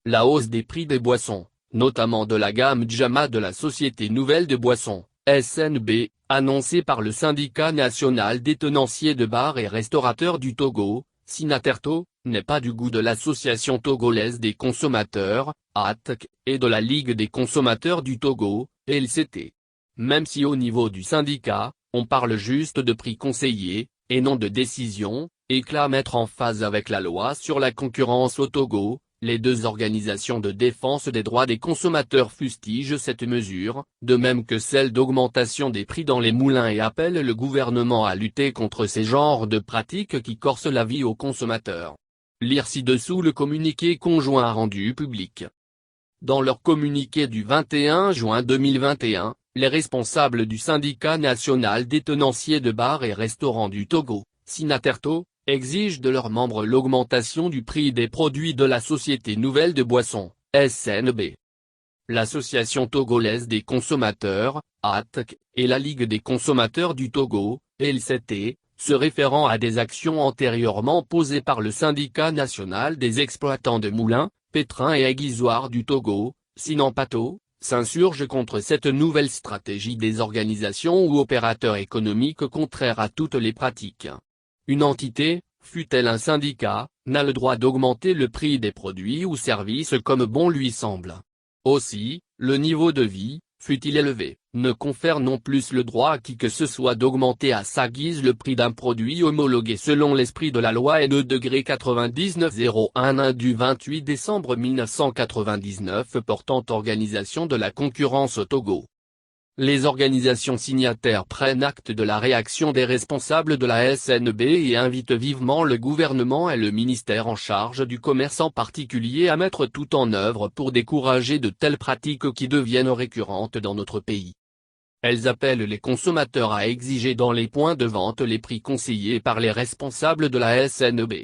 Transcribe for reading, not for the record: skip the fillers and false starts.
La hausse des prix des boissons, notamment de la gamme Jama de la Société Nouvelle de Boissons, SNB, annoncée par le syndicat national des tenanciers de bars et restaurateurs du Togo, Sinaterto, n'est pas du goût de l'Association togolaise des consommateurs, ATC, et de la Ligue des consommateurs du Togo, LCT. Même si au niveau du syndicat, on parle juste de prix conseillés, et non de décision, et clame être en phase avec la loi sur la concurrence au Togo, les deux organisations de défense des droits des consommateurs fustigent cette mesure, de même que celle d'augmentation des prix dans les moulins et appellent le gouvernement à lutter contre ces genres de pratiques qui corsent la vie aux consommateurs. Lire ci-dessous le communiqué conjoint rendu public. Dans leur communiqué du 21 juin 2021, les responsables du syndicat national des tenanciers de bars et restaurants du Togo, Sinaterto, exigent de leurs membres l'augmentation du prix des produits de la Société Nouvelle de Boissons, SNB. L'Association togolaise des consommateurs, ATC, et la Ligue des consommateurs du Togo, LCT, se référant à des actions antérieurement posées par le syndicat national des exploitants de moulins, pétrins et aiguisoirs du Togo, Sinampato, s'insurge contre cette nouvelle stratégie des organisations ou opérateurs économiques contraires à toutes les pratiques. Une entité, fût-elle un syndicat, n'a le droit d'augmenter le prix des produits ou services comme bon lui semble. Aussi, le niveau de vie, fût-il élevé, ne confère non plus le droit à qui que ce soit d'augmenter à sa guise le prix d'un produit homologué selon l'esprit de la loi N 99-01 du 28 décembre 1999 portant organisation de la concurrence au Togo. Les organisations signataires prennent acte de la réaction des responsables de la SNB et invitent vivement le gouvernement et le ministère en charge du commerce en particulier à mettre tout en œuvre pour décourager de telles pratiques qui deviennent récurrentes dans notre pays. Elles appellent les consommateurs à exiger dans les points de vente les prix conseillés par les responsables de la SNB.